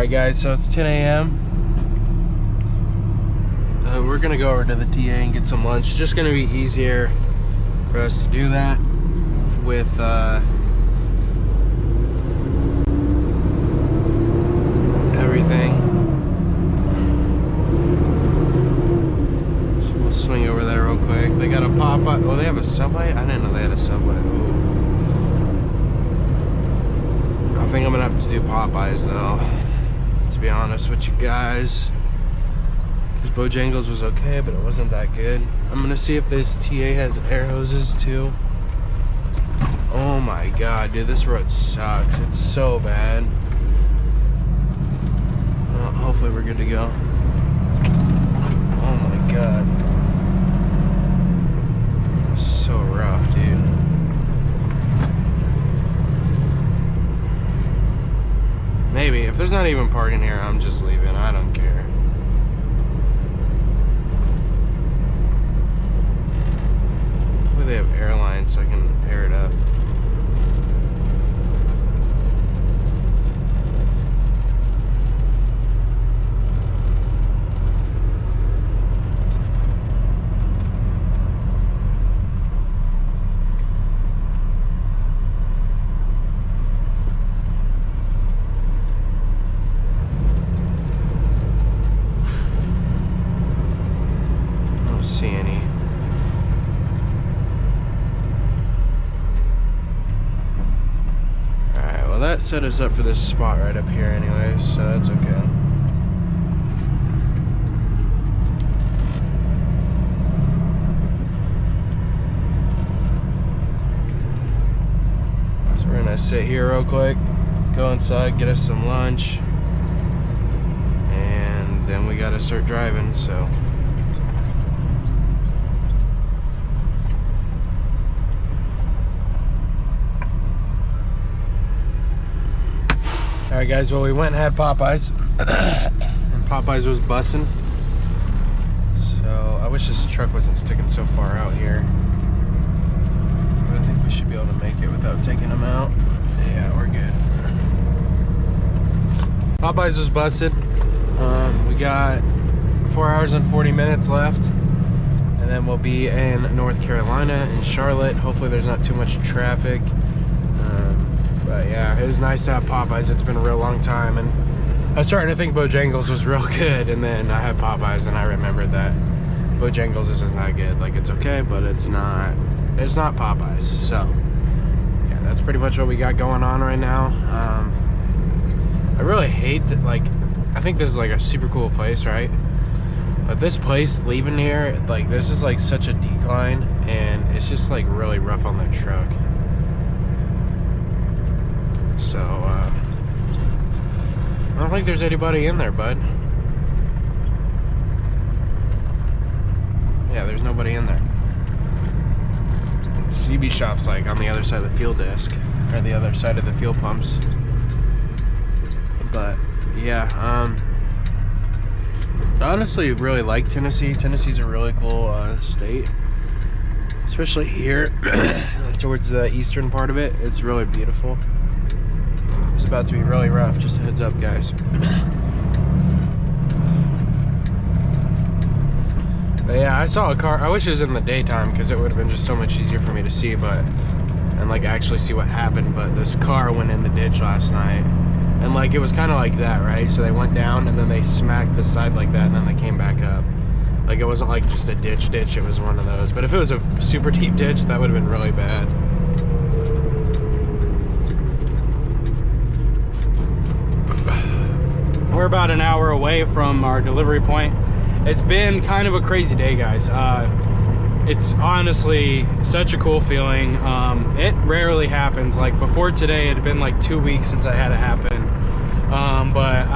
Alright guys, so it's 10 a.m. We're gonna go over to the TA and get some lunch. It's just gonna be easier for us to do that with everything. So we'll swing over there real quick. They got a Popeye. Oh, they have a Subway? I didn't know they had a Subway. Ooh. I think I'm gonna have to do Popeyes though, to be honest with you guys. Because Bojangles was okay, but it wasn't that good. I'm gonna see if this TA has air hoses too. Oh my god, dude, this road sucks. It's so bad. Well, hopefully we're good to go. Oh my god. It's so rough, dude. Maybe. If there's not even parking here, I'm just leaving. I don't care. Hopefully they have airlines so I can air it up. See any. Alright, well that set us up for this spot right up here anyways, so that's okay. So we're gonna sit here real quick, go inside, get us some lunch, and then we gotta start driving, so. Alright guys, well we went and had Popeyes, and Popeyes was bussin'. So I wish this truck wasn't sticking so far out here. But I think we should be able to make it without taking them out. Yeah, we're good. Popeyes was busted. We got 4 hours and 40 minutes left. And then we'll be in North Carolina, in Charlotte. Hopefully there's not too much traffic. But yeah, it was nice to have Popeyes. It's been a real long time, and I was starting to think Bojangles was real good, and then I had Popeyes and I remembered that Bojangles isn't that good. Like, it's okay, but it's not Popeyes. So yeah, that's pretty much what we got going on right now. I really hate that, like, I think this is like a super cool place, right? But this place, leaving here, like, this is like such a decline, and it's just like really rough on that truck. So, I don't think there's anybody in there, bud. Yeah, there's nobody in there. CB shop's like on the other side of the fuel desk, or the other side of the fuel pumps. But, yeah, I honestly really like Tennessee. Tennessee's a really cool state. Especially here, towards the eastern part of it. It's really beautiful. It's about to be really rough, just a heads up, guys. But yeah, I saw a car. I wish it was in the daytime because it would have been just so much easier for me to see, and like actually see what happened. But this car went in the ditch last night, and like it was kind of like that, right? So they went down and then they smacked the side like that, and then they came back up. Like, it wasn't like just a ditch, it was one of those. But if it was a super deep ditch, that would have been really bad. We're about an hour away from our delivery point. It's been kind of a crazy day, guys. It's honestly such a cool feeling. It rarely happens. Like, before today, it had been like 2 weeks since I had it happen. But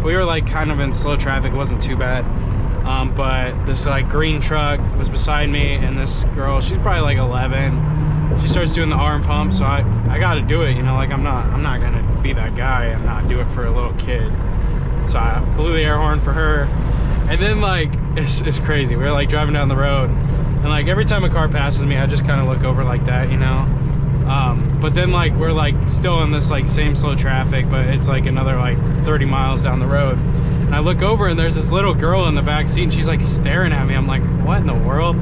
we were like kind of in slow traffic. It wasn't too bad. But this like green truck was beside me, and this girl, she's probably like 11. She starts doing the arm pump, so I got to do it, you know. Like, I'm not gonna be that guy and not do it for a little kid. So I blew the air horn for her, and then like it's crazy. We were like driving down the road, and like every time a car passes me, I just kind of look over like that, you know. But then like we're like still in this like same slow traffic, but it's like another like 30 miles down the road. And I look over and there's this little girl in the back seat and she's like staring at me. I'm like, what in the world?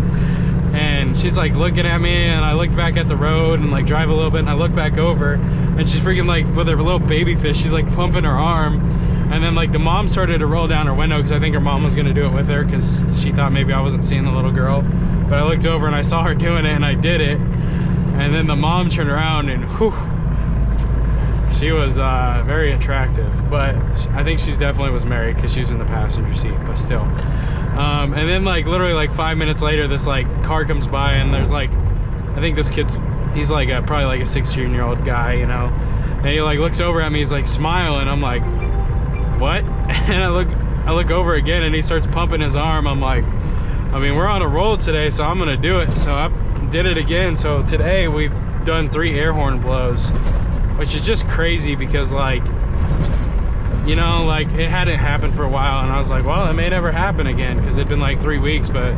And she's like looking at me, and I look back at the road and like drive a little bit, and I look back over and she's freaking like with her little baby fish, she's like pumping her arm. And then like the mom started to roll down her window because I think her mom was gonna do it with her because she thought maybe I wasn't seeing the little girl. But I looked over and I saw her doing it and I did it. And then the mom turned around and whew, she was very attractive. But I think she's definitely was married because she was in the passenger seat, but still. And then like literally like 5 minutes later, this like car comes by and there's like, I think this kid's, he's like probably like a 16-year-old guy, you know, and he like looks over at me, he's like smiling. I'm like, what? And I look over again and he starts pumping his arm. I'm like, I mean, we're on a roll today, so I'm gonna do it. So I did it again. So today we've done 3 air horn blows, which is just crazy because like, you know, like it hadn't happened for a while, and I was like, well, it may never happen again because it'd been like 3 weeks, but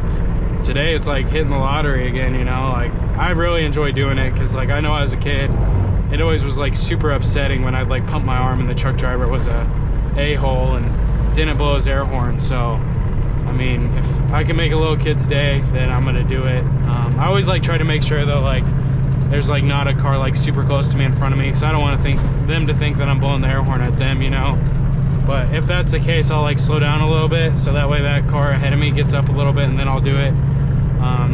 today it's like hitting the lottery again, you know. Like I really enjoy doing it because like I know as a kid it always was like super upsetting when I'd like pump my arm and the truck driver was a-hole and didn't blow his air horn. So I mean, if I can make a little kid's day, then I'm gonna do it. I always like try to make sure though, like there's like not a car like super close to me in front of me, because I don't want them to think that I'm blowing the air horn at them, you know. But if that's the case, I'll like slow down a little bit so that way that car ahead of me gets up a little bit and then I'll do it.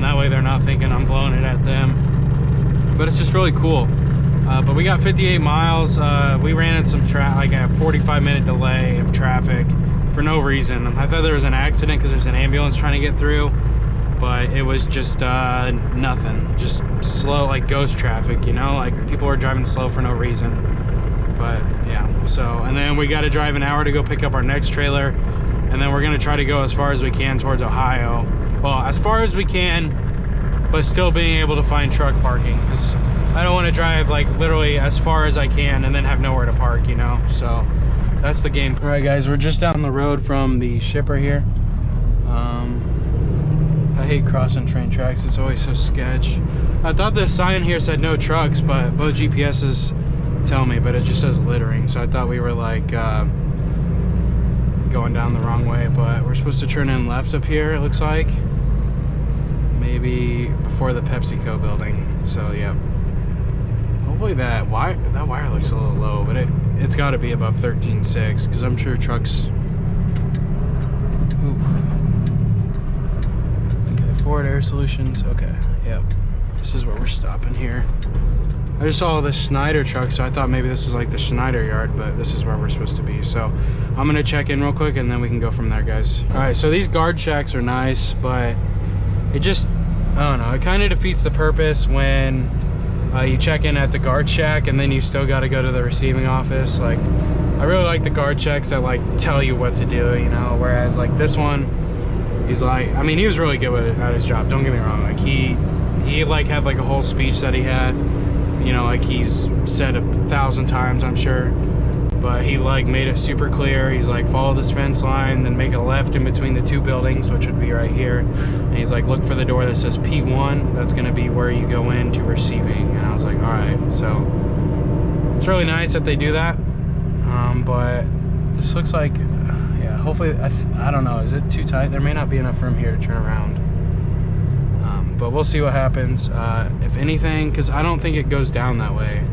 That way they're not thinking I'm blowing it at them. But it's just really cool. But we got 58 miles. We ran in some like a 45-minute delay of traffic for no reason. I thought there was an accident because there's an ambulance trying to get through, but it was just nothing. Just slow, like ghost traffic, you know, like people were driving slow for no reason. But yeah, so, and then we got to drive an hour to go pick up our next trailer, and then we're gonna try to go as far as we can towards Ohio. Well, as far as we can, but still being able to find truck parking, because I don't want to drive like literally as far as I can and then have nowhere to park, you know. So that's the game. All right, guys, we're just down the road from the shipper here. I hate crossing train tracks. It's always so sketch. I thought the sign here said no trucks, but both GPSs tell me, but it just says littering. So I thought we were like going down the wrong way, but we're supposed to turn in left up here, it looks like. Maybe before the PepsiCo building. So yeah. Hopefully that wire looks a little low, but it's got to be above 13.6 because I'm sure trucks. Ooh. Okay, Ford Air Solutions. Okay, yep. This is where we're stopping here. I just saw the Schneider truck, so I thought maybe this was like the Schneider yard, but this is where we're supposed to be. So I'm gonna check in real quick and then we can go from there, guys. All right, so these guard checks are nice, but it just, I don't know, it kind of defeats the purpose when you check in at the guard check and then you still got to go to the receiving office. Like, I really like the guard checks that like tell you what to do, you know, whereas like this one, he's like, I mean, he was really good at his job, don't get me wrong. Like he like had like a whole speech that he had, you know, like he's said 1,000 times, I'm sure, but he like made it super clear. He's like, follow this fence line, then make a left in between the 2 buildings, which would be right here. And he's like, look for the door that says P1. That's gonna be where you go into receiving. And I was like, all right. So it's really nice that they do that. But this looks like, yeah, hopefully, I don't know, is it too tight? There may not be enough room here to turn around. But we'll see what happens. If anything, because I don't think it goes down that way.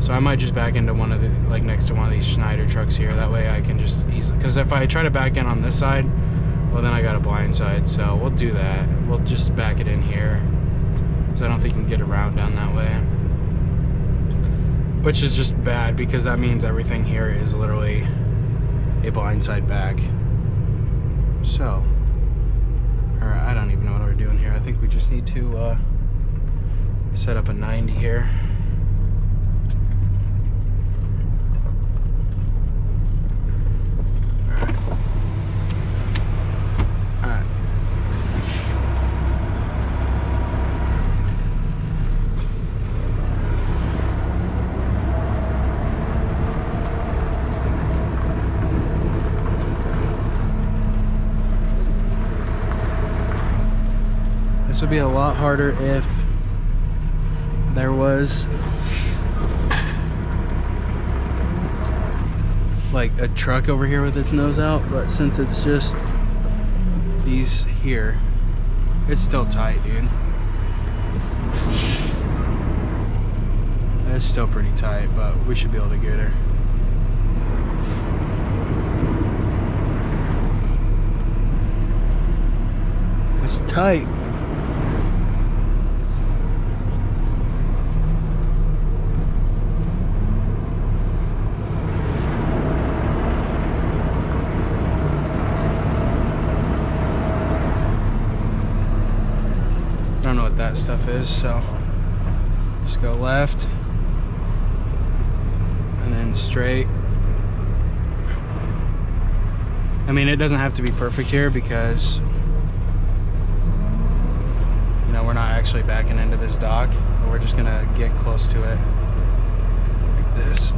So I might just back into one of the, like next to one of these Schneider trucks here. That way I can just easily, because if I try to back in on this side, well then I got a blind side. So we'll do that. We'll just back it in here, because I don't think you can get around down that way. Which is just bad, because that means everything here is literally a blind side back. So, or I don't even know what we're doing here. I think we just need to set up a 90 here. This would be a lot harder if there was like a truck over here with its nose out, but since it's just these here, it's still tight, dude. It's still pretty tight, but we should be able to get her. It's tight. I don't know what that stuff is, so just go left and then straight. I mean, it doesn't have to be perfect here because, you know, we're not actually backing into this dock, but we're just gonna get close to it like this.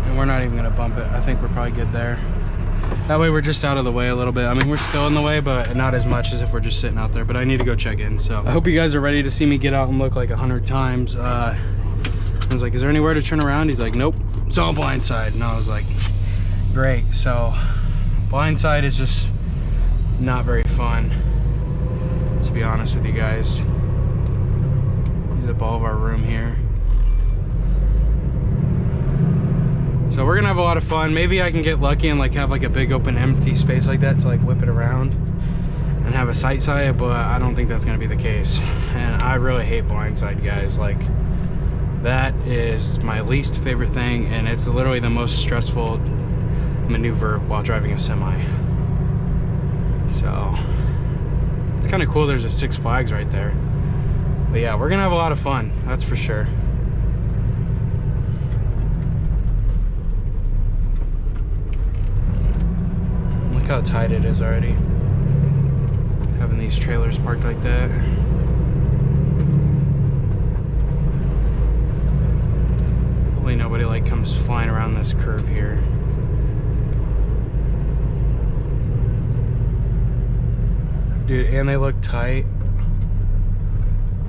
And we're not even gonna bump it. I think we're probably good there. That way we're just out of the way a little bit. I mean, we're still in the way, but not as much as if we're just sitting out there. But I need to go check in, so I hope you guys are ready to see me get out and look like 100 times. I was like, is there anywhere to turn around? He's like, nope, it's all blindside. And I was like, great. So blindside is just not very fun, to be honest with you guys. Use up all of our room here. So we're gonna have a lot of fun. Maybe I can get lucky and like have like a big open empty space like that to like whip it around and have a sight side, but I don't think that's gonna be the case. And I really hate blindside, guys. Like, that is my least favorite thing, and it's literally the most stressful maneuver while driving a semi. So it's kind of cool there's a Six Flags right there. But yeah, we're gonna have a lot of fun, that's for sure. Look how tight it is already, having these trailers parked like that. Hopefully nobody like comes flying around this curve here. Dude, and they look tight.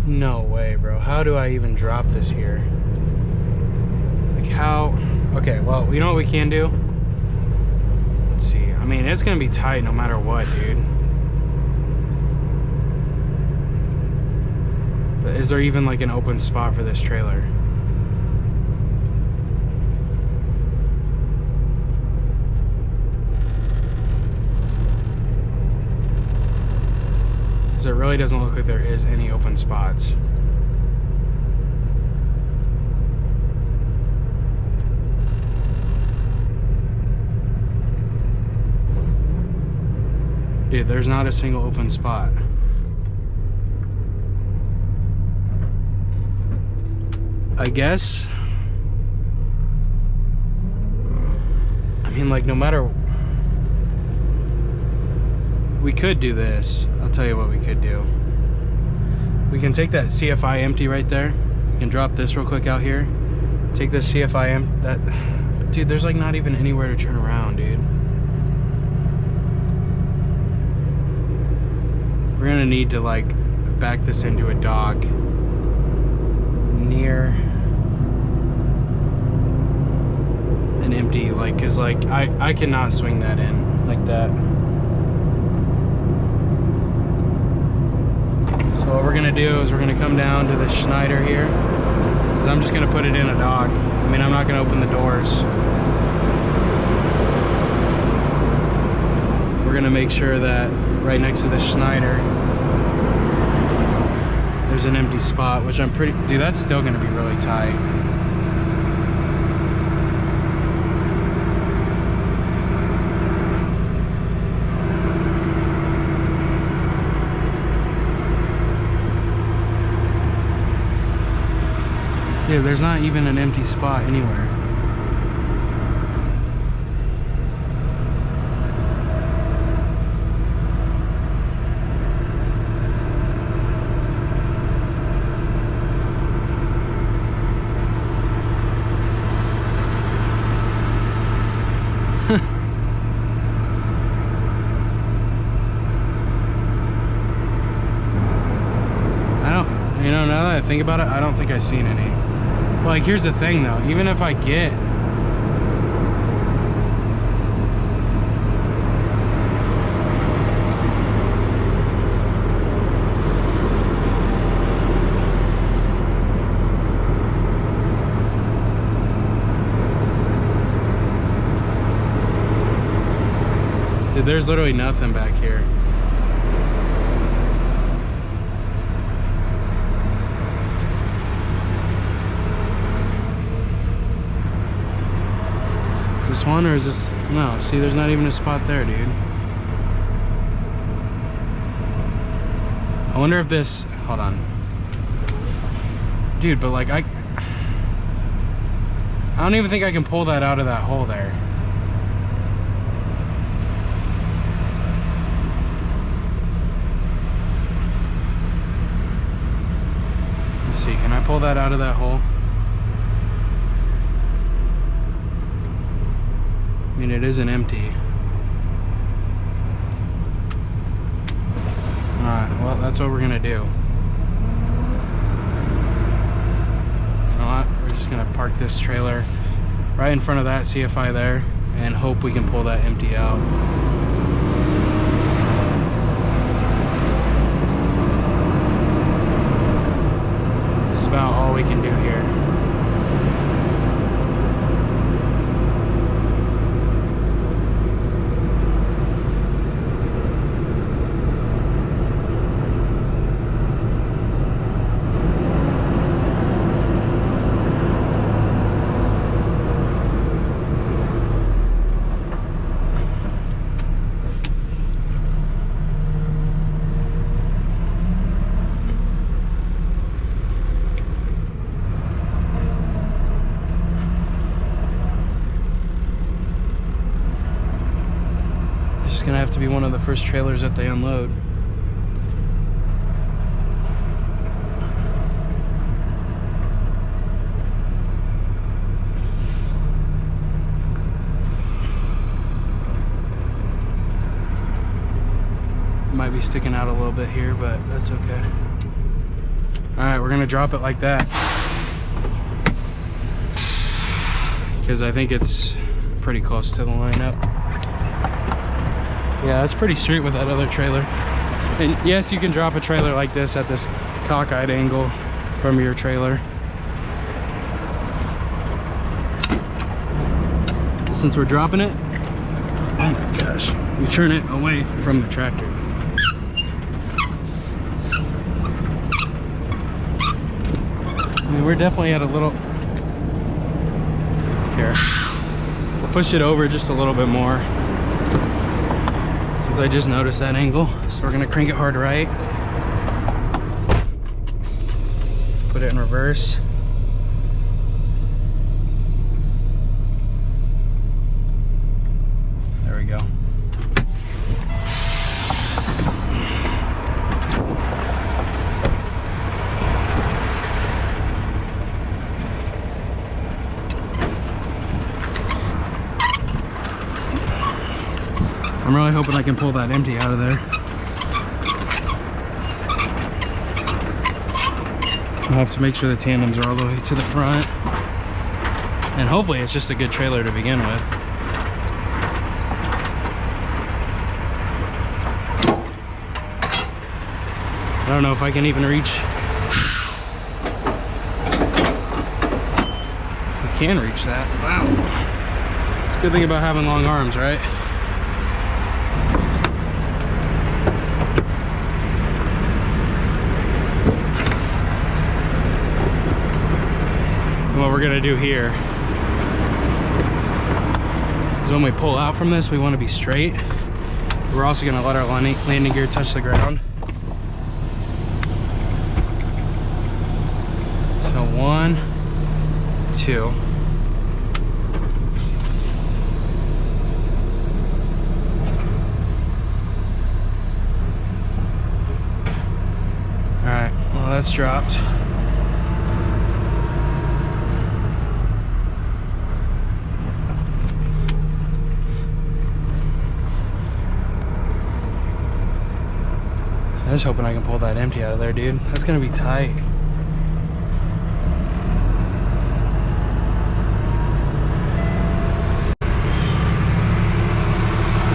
No way, bro. How do I even drop this here? Like how? Okay, well, you know what we can do? Let's see. I mean, it's gonna be tight no matter what, dude. But is there even like an open spot for this trailer? So it really doesn't look like there is any open spots. Dude, there's not a single open spot. I guess, I mean, like, no matter, we could do this. I'll tell you what we could do. We can take that CFI empty right there. We can drop this real quick out here. Take this CFI empty. Dude, there's like not even anywhere to turn around, dude. We're gonna need to like back this into a dock near an empty, like, cause like I cannot swing that in like that. So what we're gonna do is we're gonna come down to the Schneider here, because I'm just gonna put it in a dock. I mean, I'm not gonna open the doors. We're gonna make sure that right next to the Schneider there's an empty spot, which I'm pretty, dude, that's still gonna be really tight. Dude, there's not even an empty spot anywhere. that I think about it, I don't think I've seen any. But like, here's the thing though, even if I get dude, there's literally nothing back here. Is this one or is this? No, see, there's not even a spot there, dude. I wonder if this, hold on. Dude, but like I don't even think I can pull that out of that hole there. Let's see, can I pull that out of that hole? I mean, it isn't empty. Alright, well, that's what we're gonna do. You know what? We're just gonna park this trailer right in front of that CFI there and hope we can pull that empty out. That's about all we can do here. It's gonna have to be one of the first trailers that they unload. It might be sticking out a little bit here, but that's okay. All right, we're gonna drop it like that because I think it's pretty close to the lineup. Yeah, that's pretty straight with that other trailer. And yes, you can drop a trailer like this at this cockeyed angle from your trailer. Since we're dropping it, oh my gosh, we turn it away from the tractor. I mean, we're definitely at a little, here, we'll push it over just a little bit more. Since I just noticed that angle, so we're gonna crank it hard right. Put it in reverse. There we go. I'm really hoping I can pull that empty out of there. I'll have to make sure the tandems are all the way to the front. And hopefully it's just a good trailer to begin with. I don't know if I can even reach. I can reach that. Wow. It's a good thing about having long arms, right? What we're gonna do here is when we pull out from this, we want to be straight. We're also gonna let our landing gear touch the ground. So 1, 2. All right, well, that's dropped. I was hoping I can pull that empty out of there, dude. That's gonna be tight.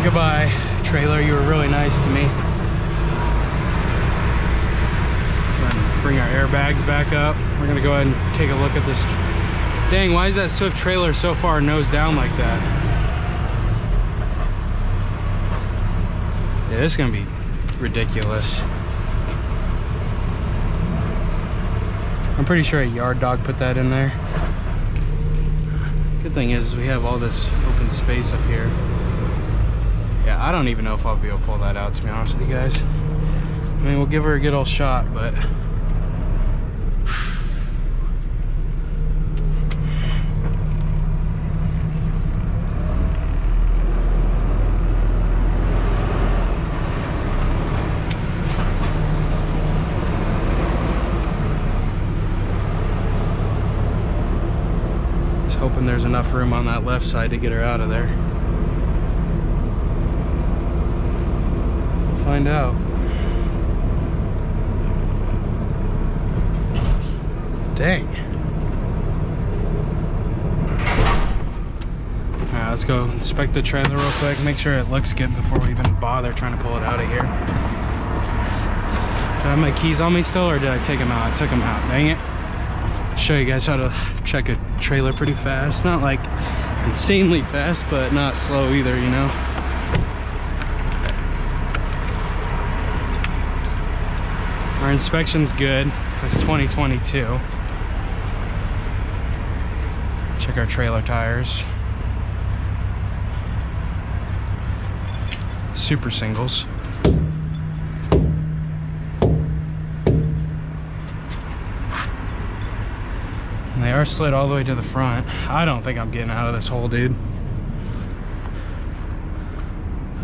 goodbye, trailer. You were really nice to me. Bring our airbags back up. We're gonna go ahead and take a look at this. Dang, why is that Swift trailer so far nose down like that? Yeah, this is gonna be ridiculous. I'm pretty sure a yard dog put that in there. Good thing is we have all this open space up here. Yeah, I don't even know if I'll be able to pull that out, to be honest with you guys. I mean, we'll give her a good old shot, but hoping there's enough room on that left side to get her out of there. We'll find out. Dang. Alright, let's go inspect the trailer real quick, make sure it looks good before we even bother trying to pull it out of here. Do I have my keys on me still, or did I take them out? I took them out, dang it. I'll show you guys how to check a trailer pretty fast. Not like insanely fast, but not slow either, you know. Our inspection's good. It's 2022. Check our trailer tires. Super singles. And they are slid all the way to the front. I don't think I'm getting out of this hole, dude.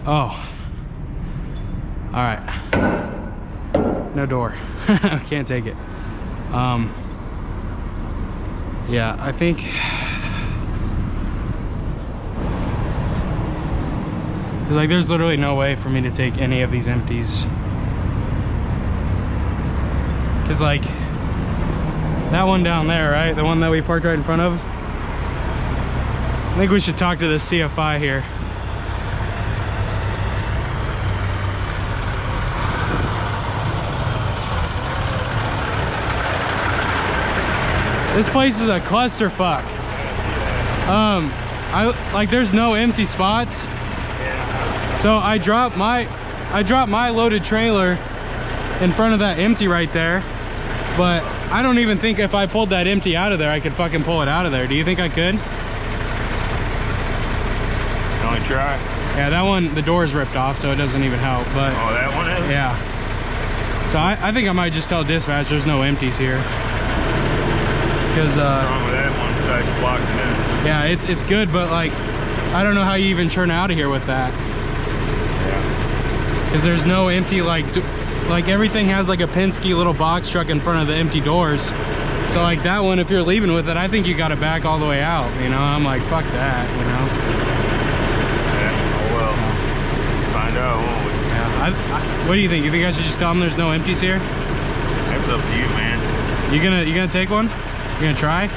Oh. All right. No door. Can't take it. Yeah, I think it's like there's literally no way for me to take any of these empties. Cause like that one down there, right? The one that we parked right in front of. I think we should talk to the CFI here. This place is a clusterfuck. There's no empty spots. So I dropped my loaded trailer in front of that empty right there. But I don't even think if I pulled that empty out of there, I could fucking pull it out of there. Do you think I could? Only try. Yeah, that one, the door's ripped off, so it doesn't even help. But oh, that one is? Yeah. So I think I might just tell dispatch there's no empties here. Because wrong with that one side blocked it in. Yeah, it's good, but like I don't know how you even turn out of here with that. Yeah. Because there's no empty like everything has like a Penske little box truck in front of the empty doors. So like that one, if you're leaving with it, I think you got to back all the way out. You know, I'm like fuck that. You know. Yeah. Oh well. Find out, won't we? Yeah. What do you think? You think I should just tell them there's no empties here? That's up to you, man. You gonna take one? You gonna try? No,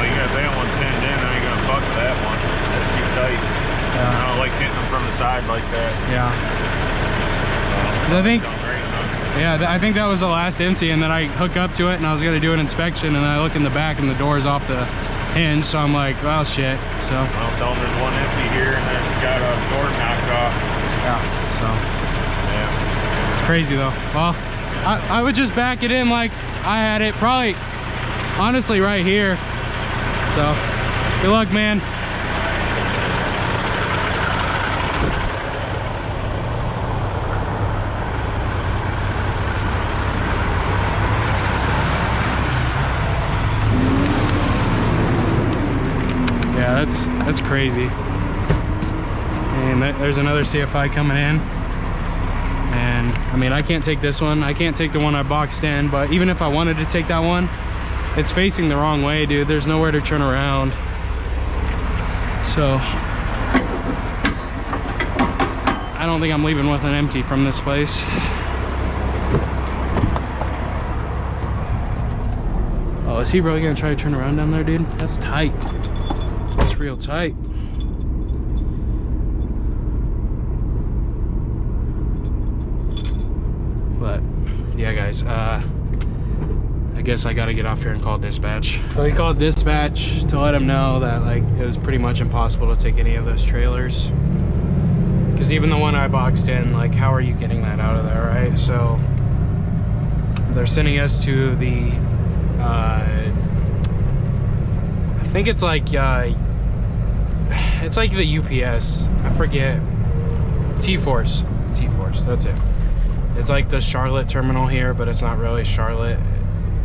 you got that one pinned in. Now you're gonna fuck with that one. That's too tight. Yeah. I don't like hitting them from the side like that. Yeah. I think that was the last empty, and then I hook up to it and I was gonna do an inspection, and then I look in the back and the door's off the hinge, so I'm like, well shit. So I'll tell them there's one empty here and then it's got a door knocked off. Yeah. So yeah. It's crazy though. Well, I would just back it in like I had it, probably honestly right here. So good luck, man. Yeah, that's crazy. And there's another CFI coming in. And I mean, I can't take this one. I can't take the one I boxed in, but even if I wanted to take that one, it's facing the wrong way, dude. There's nowhere to turn around. So I don't think I'm leaving with an empty from this place. Oh, is he really gonna try to turn around down there, dude? That's tight. That's real tight. yeah, guys, I guess I gotta get off here and call dispatch. So we called dispatch to let them know that like it was pretty much impossible to take any of those trailers. Because even the one I boxed in, like, how are you getting that out of there, right? So they're sending us to the, I think it's like the UPS. I forget. T-Force, that's it. It's like the Charlotte terminal here, but it's not really Charlotte,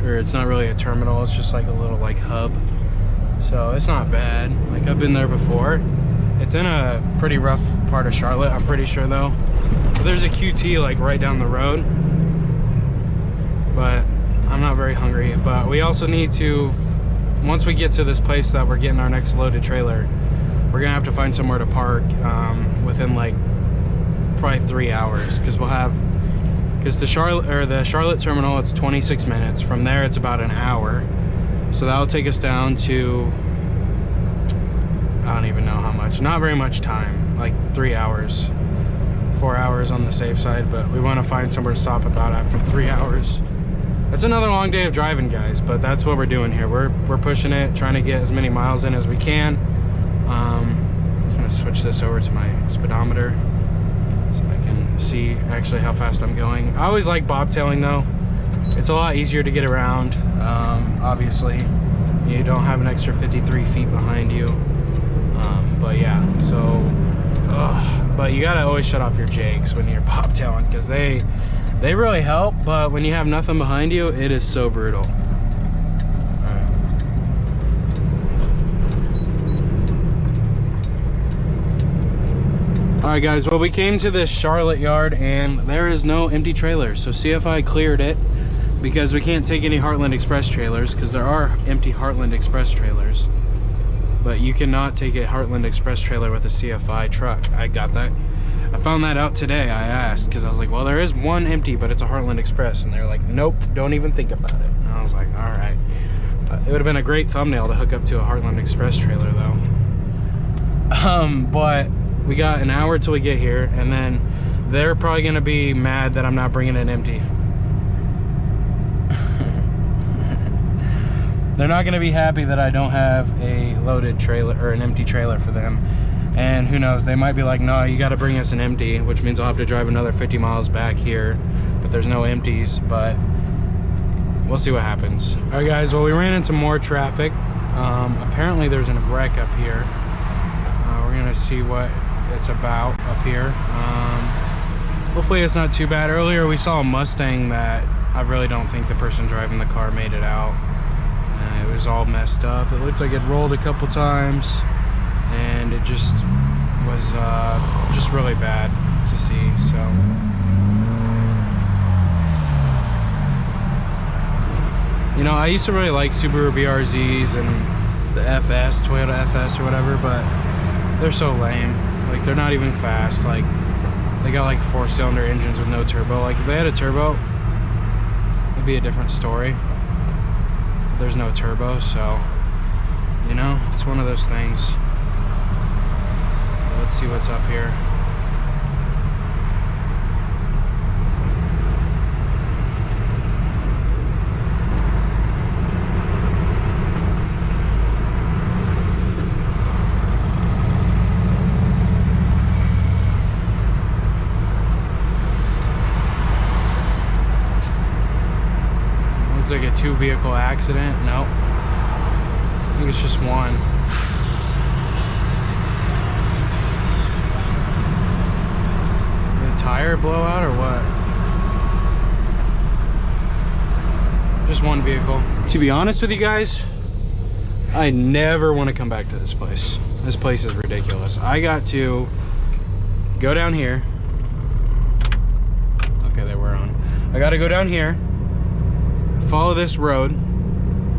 or it's not really a terminal. It's just like a little like hub. So it's not bad. Like, I've been there before. It's in a pretty rough part of Charlotte, I'm pretty sure though. But there's a QT like right down the road. But I'm not very hungry. But we also need to, once we get to this place that we're getting our next loaded trailer, we're gonna have to find somewhere to park within like probably 3 hours, because the Charlotte terminal, it's 26 minutes. From there it's about an hour. So that'll take us down to, I don't even know how much, not very much time, like 3 hours, 4 hours on the safe side. But we want to find somewhere to stop about after 3 hours. That's another long day of driving, guys, but that's what we're doing here. We're pushing it, trying to get as many miles in as we can. I'm gonna switch this over to my speedometer so I can see actually how fast I'm going. I always like bobtailing though. It's a lot easier to get around. Obviously you don't have an extra 53 feet behind you. But yeah, so but you gotta always shut off your jakes when you're bobtailing, because they really help, but when you have nothing behind you, it is so brutal. Alright guys, well, we came to this Charlotte yard and there is no empty trailers. So CFI cleared it because we can't take any Heartland Express trailers, because there are empty Heartland Express trailers. But you cannot take a Heartland Express trailer with a CFI truck. I got that. I found that out today. I asked, because I was like, well, there is one empty, but it's a Heartland Express. And they're like, nope, don't even think about it. And I was like, all right. It would have been a great thumbnail to hook up to a Heartland Express trailer though. But we got an hour till we get here, and then they're probably gonna be mad that I'm not bringing it empty. They're not gonna be happy that I don't have a loaded trailer or an empty trailer for them. And who knows, they might be like, no, you gotta bring us an empty, which means I'll have to drive another 50 miles back here, but there's no empties. But we'll see what happens. All right guys, well, we ran into more traffic. Apparently there's a wreck up here. We're gonna see what it's about up here. Hopefully it's not too bad. Earlier we saw a Mustang that I really don't think the person driving the car made it out. It was all messed up. It looked like it rolled a couple times, and it just was just really bad to see. So you know, I used to really like Subaru BRZs and the FS, Toyota FS or whatever, but they're so lame. Like, they're not even fast. Like, they got like 4-cylinder engines with no turbo. Like, if they had a turbo, it'd be a different story. There's no turbo, so, you know, it's one of those things. Let's see what's up here. Like a 2-vehicle accident. Nope, I think it's just one. Did the tire blow out or what? Just one vehicle. To be honest with you guys, I never want to come back to this place. This place is ridiculous. I got to go down here. Okay, they were on. I got to go down here, follow this road,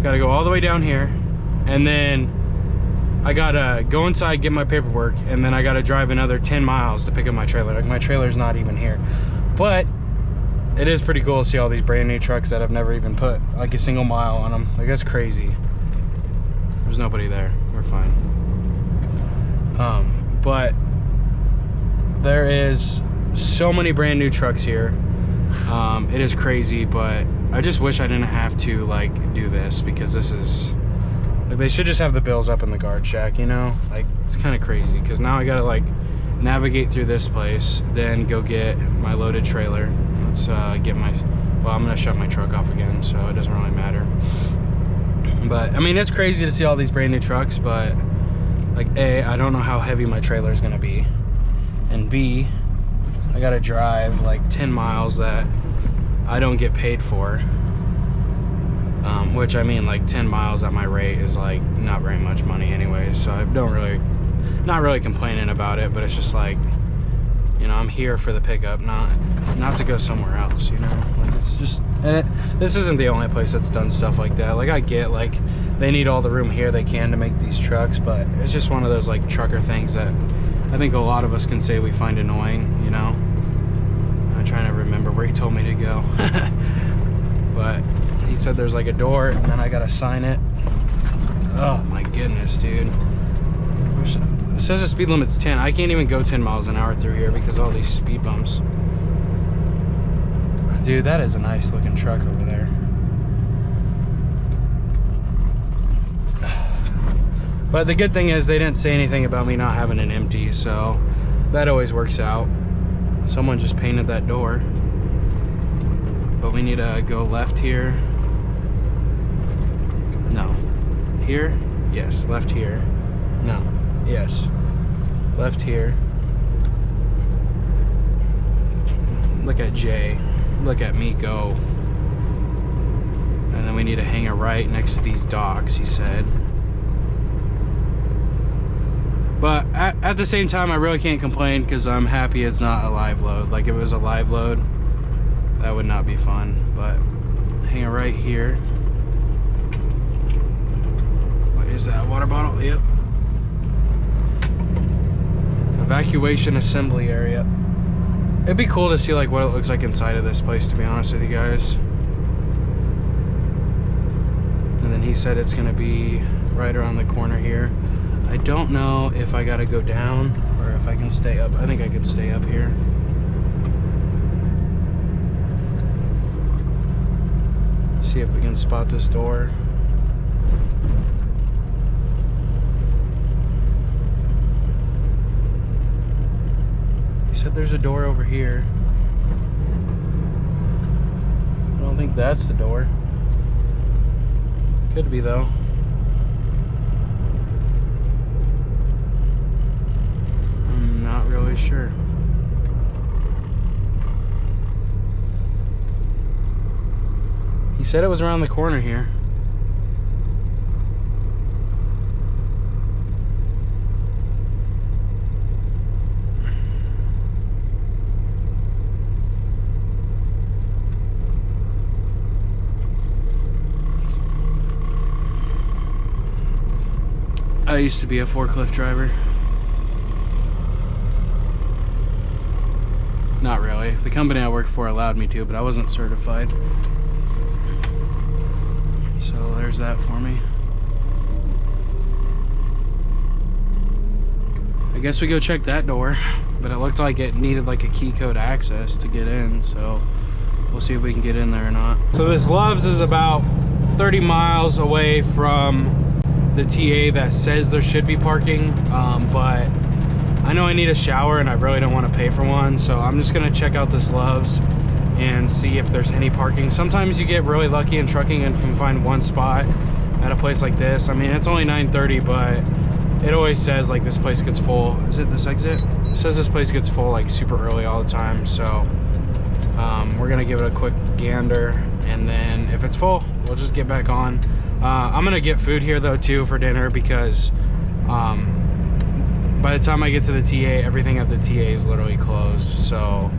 gotta go all the way down here, and then I gotta go inside, get my paperwork, and then I gotta drive another 10 miles to pick up my trailer. Like, my trailer's not even here. But it is pretty cool to see all these brand new trucks that I've never even put like a single mile on them. Like, that's crazy. There's nobody there, we're fine. But there is so many brand new trucks here It is crazy, but I just wish I didn't have to like do this, because this is like, they should just have the bills up in the guard shack, you know? Like, it's kind of crazy, because now I gotta like navigate through this place, then go get my loaded trailer. Let's get my, well, I'm gonna shut my truck off again, so it doesn't really matter. But I mean, it's crazy to see all these brand new trucks, but like, A, I don't know how heavy my trailer is gonna be, and B, I gotta drive like 10 miles that I don't get paid for, which, I mean, like 10 miles at my rate is like not very much money anyways, so I don't really, not really complaining about it, but it's just like, you know, I'm here for the pickup, not to go somewhere else, you know? Like, it's just, and this isn't the only place that's done stuff like that. Like, I get, like, they need all the room here they can to make these trucks, but it's just one of those, like, trucker things that I think a lot of us can say we find annoying, you know? I'm trying to remember where he told me to go. But he said there's, like, a door, and then I gotta sign it. Oh, my goodness, dude. It says the speed limit's 10. I can't even go 10 miles an hour through here because of all these speed bumps. Dude, that is a nice looking truck over there. But the good thing is they didn't say anything about me not having an empty, so that always works out. Someone just painted that door. But we need to go left here. No. Here? Yes, left here. No. Yes. Left here. Look at Jay. Look at me go. And then we need to hang a right next to these docks, he said. But at the same time, I really can't complain because I'm happy it's not a live load. Like, if it was a live load, that would not be fun. But hang a right here. What is that? Water bottle? Yep. Evacuation assembly area. It'd be cool to see like what it looks like inside of this place, to be honest with you guys. And then he said it's gonna be right around the corner here. I don't know if I gotta go down or if I can stay up. I think I can stay up here. See if we can spot this door. He said there's a door over here. I don't think that's the door. Could be though. I'm not really sure. He said it was around the corner here. I used to be a forklift driver. Not really. The company I worked for allowed me to, but I wasn't certified. So there's that for me. I guess we go check that door, but it looked like it needed like a key code access to get in, so we'll see if we can get in there or not. So this Love's is about 30 miles away from the TA that says there should be parking, but I know I need a shower and I really don't want to pay for one, so I'm just gonna check out this Love's and see if there's any parking. Sometimes you get really lucky in trucking and can find one spot at a place like this. I mean, it's only 9:30, but it always says like this place gets full. Is it this exit? It says this place gets full like super early all the time, so we're gonna give it a quick gander, and then if it's full, we'll just get back on. I'm gonna get food here though too for dinner, because by the time I get to the TA, everything at the TA is literally closed. So,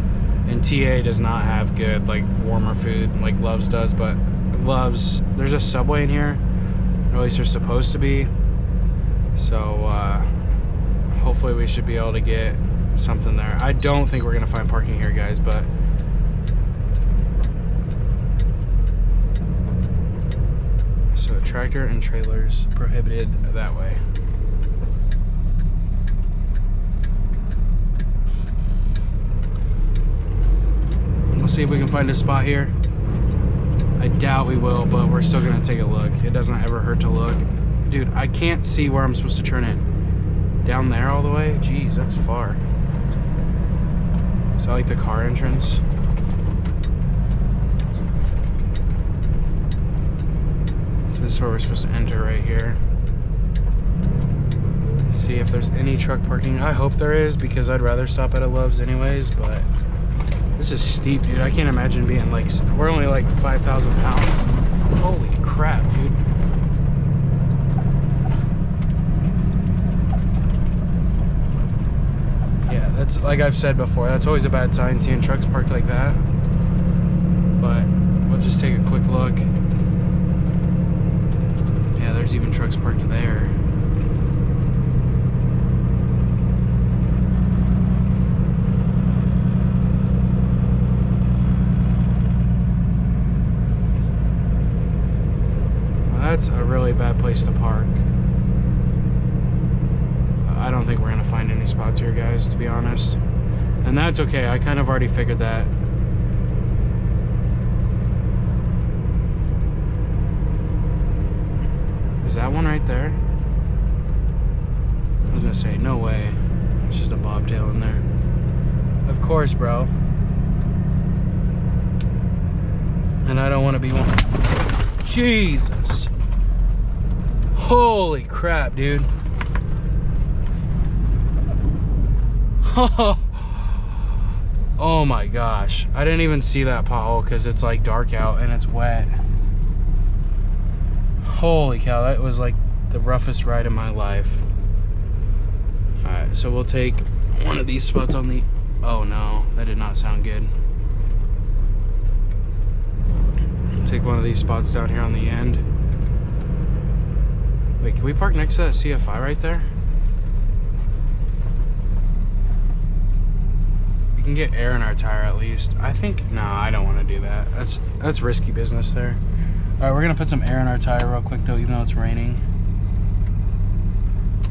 and TA does not have good like warmer food like Love's does, but Love's, there's a Subway in here, or at least there's supposed to be. So hopefully we should be able to get something there. I don't think we're gonna find parking here, guys, but so tractor and trailers prohibited that way. We'll see if we can find a spot here. I doubt we will, but we're still gonna take a look. It doesn't ever hurt to look. Dude, I can't see where I'm supposed to turn in. Down there all the way? Jeez, that's far. Is that like the car entrance? So this is where we're supposed to enter right here. See if there's any truck parking. I hope there is, because I'd rather stop at a Love's anyways, but this is steep, dude. I can't imagine being like, we're only like 5,000 pounds. Holy crap, dude. Yeah, that's, like I've said before, that's always a bad sign, seeing trucks parked like that. But we'll just take a quick look. Yeah, there's even trucks parked there. That's a really bad place to park. I don't think we're gonna find any spots here, guys, to be honest. And that's okay, I kind of already figured that. Is that one right there? I was gonna say, no way. It's just a bobtail in there. Of course, bro. And I don't want to be one. Jesus. Holy crap, dude. Oh my gosh. I didn't even see that pothole because it's like dark out and it's wet. Holy cow, that was like the roughest ride of my life. Alright, so we'll take one of these spots on the... Oh no, that did not sound good. Take one of these spots down here on the end. Wait, can we park next to that CFI right there? We can get air in our tire at least. I think, no, I don't want to do that. That's risky business there. All right, we're gonna put some air in our tire real quick though, even though it's raining.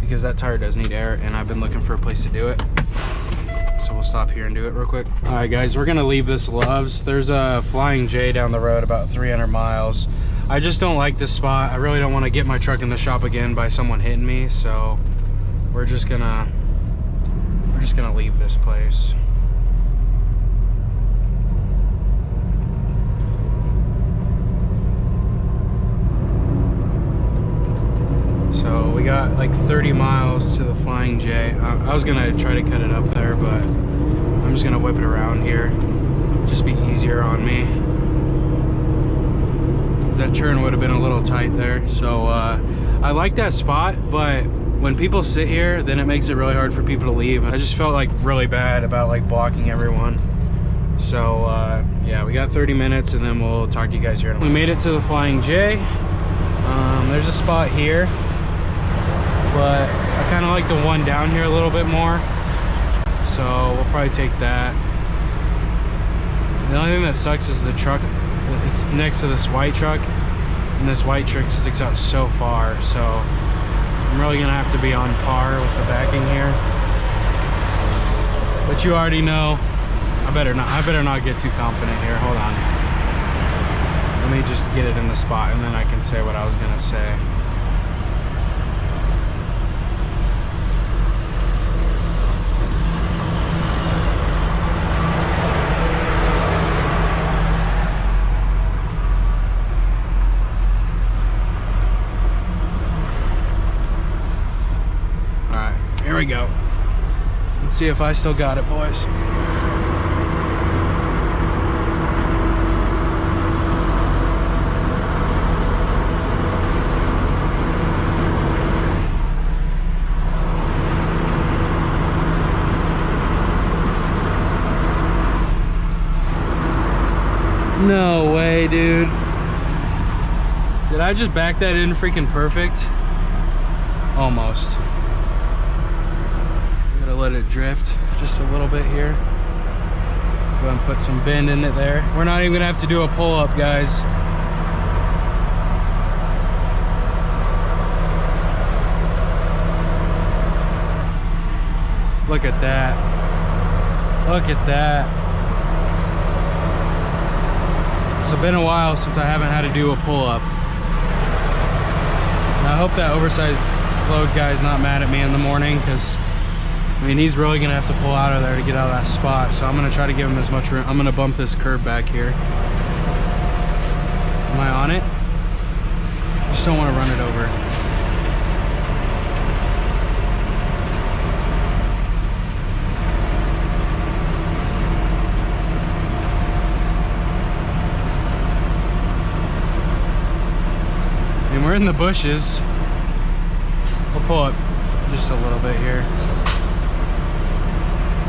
Because that tire does need air and I've been looking for a place to do it. So we'll stop here and do it real quick. All right guys, we're gonna leave this Love's. There's a Flying J down the road about 300 miles. I just don't like this spot. I really don't want to get my truck in the shop again by someone hitting me, so we're just gonna leave this place. So we got like 30 miles to the Flying J. I was gonna try to cut it up there, but I'm just gonna whip it around here. Just be easier on me. Cause that turn would have been a little tight there. So I like that spot, but when people sit here, then it makes it really hard for people to leave. I just felt like really bad about like blocking everyone. So yeah, we got 30 minutes and then we'll talk to you guys here in a minute. We made it to the Flying J. There's a spot here, but I kind of like the one down here a little bit more, so we'll probably take that. The only thing that sucks is the truck. It's next to this white truck, and this white truck sticks out so far, so I'm really gonna have to be on par with the backing here. But you already know, I better not get too confident here. Hold on, let me just get it in the spot and then I can say what I was gonna say. Here we go. Let's see if I still got it, boys. No way, dude. Did I just back that in freaking perfect? Almost. Let it drift just a little bit here. Go and put some bend in it there. We're not even gonna have to do a pull-up, guys. Look at that. Look at that. It's been a while since I haven't had to do a pull-up. I hope that oversized load guy's not mad at me in the morning, because I mean, he's really gonna have to pull out of there to get out of that spot. So I'm gonna try to give him as much room. I'm gonna bump this curb back here. Am I on it? I just don't want to run it over. And we're in the bushes. We'll pull up just a little bit here.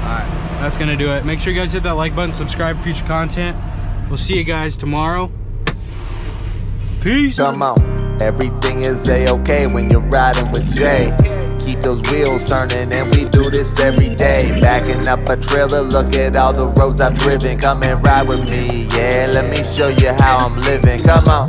Alright, that's gonna do it. Make sure you guys hit that like button, subscribe for future content. We'll see you guys tomorrow. Peace. Come on, everything is a-okay when you're riding with Jay. Keep those wheels turning and we do this every day. Backing up a trailer, look at all the roads I've driven. Come and ride with me, yeah, let me show you how I'm living. Come on.